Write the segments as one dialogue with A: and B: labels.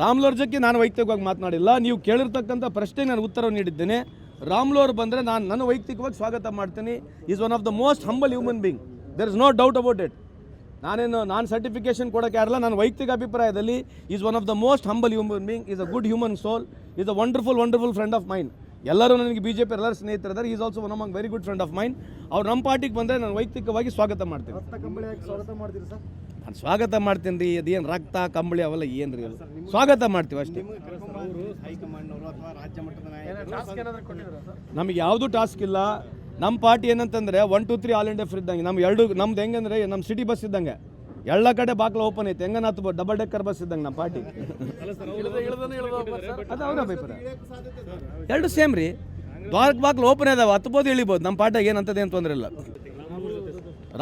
A: ರಾಮ್ಲೋರ್ಜಕ್ಕೆ ನಾನು ವೈಯಕ್ತಿಕವಾಗಿ ಮಾತನಾಡಿಲ್ಲ. ನೀವು ಕೇಳಿರ್ತಕ್ಕಂಥ ಪ್ರಶ್ನೆಗೆ ನಾನು ಉತ್ತರ ನೀಡಿದ್ದೇನೆ. ರಾಮ್ಲೋರ್ ಬಂದರೆ ನಾನು ವೈಯಕ್ತಿಕವಾಗಿ ಸ್ವಾಗತ ಮಾಡ್ತೀನಿ. Is one of the most humble human being, there is no doubt about it. ನಾನು ಸರ್ಟಿಫಿಕೇಶನ್ ಕೊಡೋಕ್ಕೆ ಯಾರಲ್ಲ. ನನ್ನ ವೈಯಕ್ತಿಕ ಅಭಿಪ್ರಾಯದಲ್ಲಿ is one of the most humble human being, is a good human soul, is a wonderful friend of mine. ಎಲ್ಲರೂ ನನಗೆ BJP ಎಲ್ಲರೂ ಸ್ನೇಹಿತರಿದ್ದಾರೆ. Is also one among very good friend of mine. ಅವ್ರು ನಮ್ಮ ಪಾರ್ಟಿಗೆ ಬಂದರೆ ನಾನು ವೈಯಕ್ತಿಕವಾಗಿ ಸ್ವಾಗತ ಮಾಡ್ತೀನಿ. ನಾನು ಸ್ವಾಗತ ಮಾಡ್ತೀನಿ ರೀ. ಅದೇನು ರಕ್ತ ಕಂಬಳಿ ಅವೆಲ್ಲ ಏನು ರೀ, ಸ್ವಾಗತ ಮಾಡ್ತೀವಿ ಅಷ್ಟೇ. ನಮಗೆ ಯಾವುದೂ ಟಾಸ್ಕ್ ಇಲ್ಲ. ನಮ್ಮ ಪಾರ್ಟಿ ಏನಂತಂದರೆ 1 2 3 ಆಲ್ ಇಂಡಿಯಾ ಫ್ರೀ ಇದ್ದಂಗೆ. ನಮ್ದು ಹೆಂಗಂದ್ರೆ ನಮ್ಮ ಸಿಟಿ ಬಸ್ ಇದ್ದಂಗೆ, ಎಲ್ಲ ಕಡೆ ಬಾಕ್ಲ ಓಪನ್ ಐತೆ. ಹೆಂಗನ ಹತ್ಬೋದು, ಡಬಲ್ ಡೆಕ್ಕರ್ ಬಸ್ ಇದ್ದಂಗೆ ನಮ್ಮ ಪಾರ್ಟಿ. ಅದು ಅವ್ರ ಅಭಿಪ್ರಾಯ. ಎರಡು ಸೇಮ್ ರೀ. ಬಾಕ್ಲ ಓಪನ್ ಇದಾವೆ, ಹತ್ಬೋದು ಇಳಿಬೋದು. ನಮ್ಮ ಪಾರ್ಟಿಗೆ ಏನಂತದೇನು ತೊಂದರೆ ಇಲ್ಲ.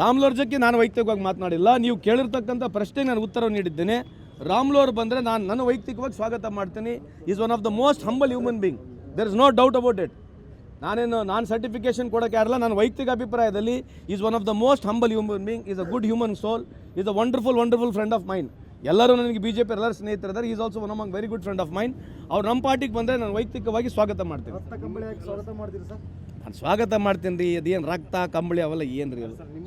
A: ರಾಮ್ಲೋರ್ಜಕ್ಕೆ ನಾನು ವೈಯಕ್ತಿಕವಾಗಿ ಮಾತನಾಡಿಲ್ಲ. ನೀವು ಕೇಳಿರ್ತಕ್ಕಂಥ ಪ್ರಶ್ನೆಗೆ ನಾನು ಉತ್ತರ ನೀಡಿದ್ದೇನೆ. ರಾಮ್ಲೋರ್ ಬಂದರೆ ನಾನು ವೈಯಕ್ತಿಕವಾಗಿ ಸ್ವಾಗತ ಮಾಡ್ತೀನಿ. Is one of the most humble human being, there is no doubt about it. ನಾನು ಸರ್ಟಿಫಿಕೇಶನ್ ಕೊಡೋಕ್ಕೆ ಯಾರಲ್ಲ. ನನ್ನ ವೈಯಕ್ತಿಕ ಅಭಿಪ್ರಾಯದಲ್ಲಿ is one of the most humble human being, is a good human soul, is a wonderful friend of mine. ಎಲ್ಲರೂ ನನಗೆ BJP ಎಲ್ಲರೂ ಸ್ನೇಹಿತರಿದ್ದಾರೆ. Is also one among very good friend of mine. ಅವ್ರು ನಮ್ಮ ಪಾರ್ಟಿಗೆ ಬಂದರೆ ನಾನು ವೈಯಕ್ತಿಕವಾಗಿ ಸ್ವಾಗತ ಮಾಡ್ತೀನಿ. ನಾನು ಸ್ವಾಗತ ಮಾಡ್ತೀನಿ ರೀ. ಅದೇನು ರಕ್ತ ಕಂಬಳಿ ಅವೆಲ್ಲ ಏನು ರೀ,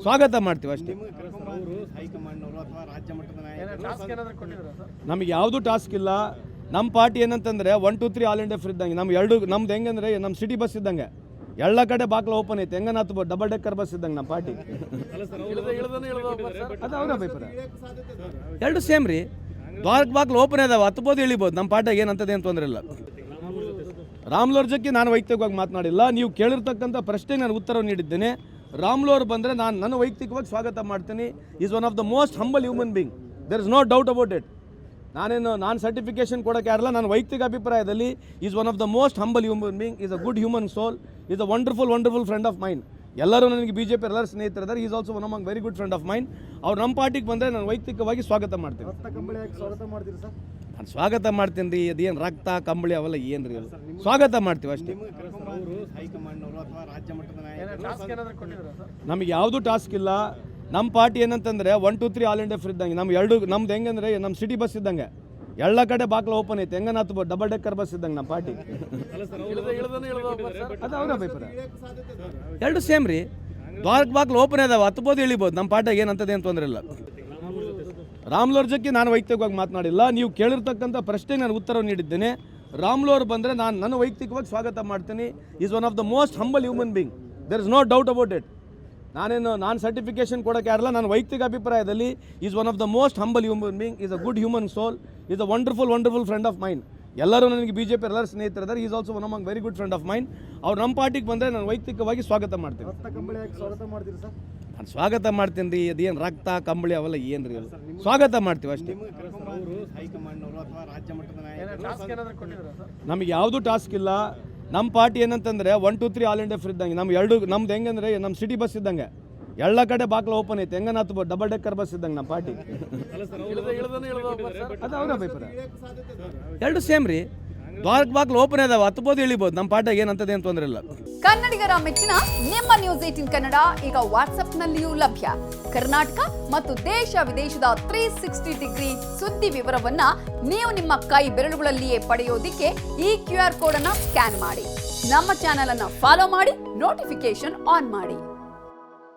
A: ಸ್ವಾಗತ ಮಾಡ್ತೀವಿ ಅಷ್ಟೇ. ನಮಗೆ ಯಾವುದೂ ಟಾಸ್ಕ್ ಇಲ್ಲ. ನಮ್ಮ ಪಾರ್ಟಿ ಏನಂತಂದರೆ 1 2 3 ಆಲ್ ಇಂಡಿಯಾ ಫ್ರೀ ಇದ್ದಂಗೆ. ನಮ್ದು ಹೆಂಗಂದ್ರೆ ನಮ್ಮ ಸಿಟಿ ಬಸ್ ಇದ್ದಂಗೆ, ಎಲ್ಲ ಕಡೆ ಬಾಕ್ಲ ಓಪನ್ ಐತೆ. ಹೆಂಗನ ಹತ್ಬೋದು, ಡಬಲ್ ಡೆಕ್ಕರ್ ಬಸ್ ಇದ್ದಂಗೆ ನಮ್ಮ ಪಾರ್ಟಿ. ಅದು ಅವ್ರ ಅಭಿಪ್ರಾಯ. ಎರಡು ಸೇಮ್ ರೀ. ಬಾಕ್ಲ ಓಪನ್ ಇದಾವೆ, ಹತ್ಬೋದು ಇಳಿಬೋದು. ನಮ್ಮ ಪಾರ್ಟಿಗೆ ಏನಂತದೇನು ತೊಂದರೆ ಇಲ್ಲ. ರಾಮ್ಲೋರ್ಜಕ್ಕೆ ನಾನು ವೈಯಕ್ತಿಕವಾಗಿ ಮಾತನಾಡಿಲ್ಲ. ನೀವು ಕೇಳಿರ್ತಕ್ಕಂಥ ಪ್ರಶ್ನೆಗೆ ನಾನು ಉತ್ತರ ನೀಡಿದ್ದೇನೆ. ರಾಮ್ಲೋರ್ ಬಂದರೆ ನಾನು ವೈಯಕ್ತಿಕವಾಗಿ ಸ್ವಾಗತ ಮಾಡ್ತೀನಿ. Is one of the most humble human being, there is no doubt about it. ನಾನು ಸರ್ಟಿಫಿಕೇಶನ್ ಕೊಡೋಕ್ಕೆ ಯಾರಲ್ಲ. ನನ್ನ ವೈಯಕ್ತಿಕ ಅಭಿಪ್ರಾಯದಲ್ಲಿ is one of the most humble human being, is a good human soul, is a wonderful friend of mine. ಎಲ್ಲರೂ ನನಗೆ BJP ಎಲ್ಲರೂ ಸ್ನೇಹಿತರಿದ್ದಾರೆ. Is also one among very good friend of mine. ಅವ್ರು ನಮ್ಮ ಪಾರ್ಟಿಗೆ ಬಂದರೆ ನಾನು ವೈಯಕ್ತಿಕವಾಗಿ ಸ್ವಾಗತ ಮಾಡ್ತೀನಿ. ನಾನು ಸ್ವಾಗತ ಮಾಡ್ತೀನಿ ರೀ. ಅದೇನು ರಕ್ತ ಕಂಬಳಿ ಅವೆಲ್ಲ ಏನು ರೀ, ಸ್ವಾಗತ ಮಾಡ್ತೀವಿ ಅಷ್ಟೇ. ನಮಗೆ ಯಾವುದೂ ಟಾಸ್ಕ್ ಇಲ್ಲ. ನಮ್ಮ ಪಾರ್ಟಿ ಏನಂತಂದರೆ 1 2 3 ಆಲ್ ಇಂಡಿಯಾ ಫ್ರೀ ಇದ್ದಂಗೆ. ನಮ್ದು ಹೆಂಗಂದ್ರೆ ನಮ್ಮ ಸಿಟಿ ಬಸ್ ಇದ್ದಂಗೆ, ಎಲ್ಲ ಕಡೆ ಬಾಕ್ಲ ಓಪನ್ ಐತೆ. ಹೆಂಗನ ಹತ್ಬೋದು, ಡಬಲ್ ಡೆಕ್ಕರ್ ಬಸ್ ಇದ್ದಂಗೆ ನಮ್ಮ ಪಾರ್ಟಿ. ಅದು ಅವ್ರ ಅಭಿಪ್ರಾಯ. ಎರಡು ಸೇಮ್ ರೀ. ಬಾಕ್ಲ ಓಪನ್ ಇದಾವೆ, ಹತ್ಬೋದು ಇಳಿಬೋದು. ನಮ್ಮ ಪಾರ್ಟಿಗೆ ಏನಂತದೇನು ತೊಂದರೆ ಇಲ್ಲ. ರಾಮ್ಲೋರ್ಜಕ್ಕೆ ನಾನು ವೈಯಕ್ತಿಕವಾಗಿ ಮಾತನಾಡಿಲ್ಲ. ನೀವು ಕೇಳಿರ್ತಕ್ಕಂಥ ಪ್ರಶ್ನೆಗೆ ನಾನು ಉತ್ತರ ನೀಡಿದ್ದೇನೆ. ರಾಮ್ಲೋರ್ ಬಂದರೆ ನಾನು ವೈಯಕ್ತಿಕವಾಗಿ ಸ್ವಾಗತ ಮಾಡ್ತೀನಿ. Is one of the most humble human being, there is no doubt about it. ನಾನು ಸರ್ಟಿಫಿಕೇಶನ್ ಕೊಡೋಕ್ಕೆ ಯಾರಲ್ಲ. ನನ್ನ ವೈಯಕ್ತಿಕ ಅಭಿಪ್ರಾಯದಲ್ಲಿ is one of the most humble human being, is a good human soul, is a wonderful friend of mine. ಎಲ್ಲರೂ ನನಗೆ BJP ಎಲ್ಲರೂ ಸ್ನೇಹಿತರಿದ್ದಾರೆ. Is also one among very good friend of mine. ಅವ್ರು ನಮ್ಮ ಪಾರ್ಟಿಗೆ ಬಂದರೆ ನಾನು ವೈಯಕ್ತಿಕವಾಗಿ ಸ್ವಾಗತ ಮಾಡ್ತೀನಿ. ನಾನು ಸ್ವಾಗತ ಮಾಡ್ತೀನಿ ರೀ. ಅದೇನು ರಕ್ತ ಕಂಬಳಿ ಅವೆಲ್ಲ ಏನು ರೀ, ಸ್ವಾಗತ ಮಾಡ್ತೀವಿ ಅಷ್ಟೇ. ನಮಗೆ ಯಾವುದೂ ಟಾಸ್ಕ್ ಇಲ್ಲ. ನಮ್ಮ ಪಾರ್ಟಿ ಏನಂತಂದರೆ 1 2 3 ಆಲ್ ಇಂಡಿಯಾ ಫ್ರೀ ಇದ್ದಂಗೆ. ನಮ್ದು ಹೆಂಗಂದ್ರೆ ನಮ್ಮ ಸಿಟಿ ಬಸ್ ಇದ್ದಂಗೆ, ಎಲ್ಲ ಕಡೆ ಬಾಕ್ಲ ಓಪನ್ ಐತೆ. ಹೆಂಗನ ಹತ್ಬೋದು, ಡಬಲ್ ಡೆಕ್ಕರ್ ಬಸ್ ಇದ್ದಂಗೆ ನಮ್ಮ ಪಾರ್ಟಿ. ಅದು ಅವ್ರ ಅಭಿಪ್ರಾಯ. ಎರಡು ಸೇಮ್ ರೀ. ಬಾಕ್ಲ ಓಪನ್ ಇದಾವೆ, ಹತ್ಬೋದು ಇಳಿಬೋದು. ನಮ್ಮ ಪಾರ್ಟಿಗೆ ಏನಂತದೇನು ತೊಂದರೆ ಇಲ್ಲ.
B: ಕನ್ನಡಿಗರ ಮೆಚ್ಚಿನ ನಿಮ್ಮ ನ್ಯೂಸ್ 18 ಕನ್ನಡ ಈಗ ವಾಟ್ಸ್ಆಪ್ನಲ್ಲಿಯೂ ಲಭ್ಯ. ಕರ್ನಾಟಕ ಮತ್ತು ದೇಶ ವಿದೇಶದ 360 ಡಿಗ್ರಿ ಸುದ್ದಿ ವಿವರವನ್ನ ನೀವು ನಿಮ್ಮ ಕೈ ಬೆರಳುಗಳಲ್ಲಿಯೇ ಪಡೆಯೋದಿಕ್ಕೆ ಈ QR ಕೋಡ್ ಅನ್ನ ಸ್ಕ್ಯಾನ್ ಮಾಡಿ. ನಮ್ಮ ಚಾನೆಲ್ ಅನ್ನ ಫಾಲೋ ಮಾಡಿ, ನೋಟಿಫಿಕೇಶನ್ ಆನ್ ಮಾಡಿ.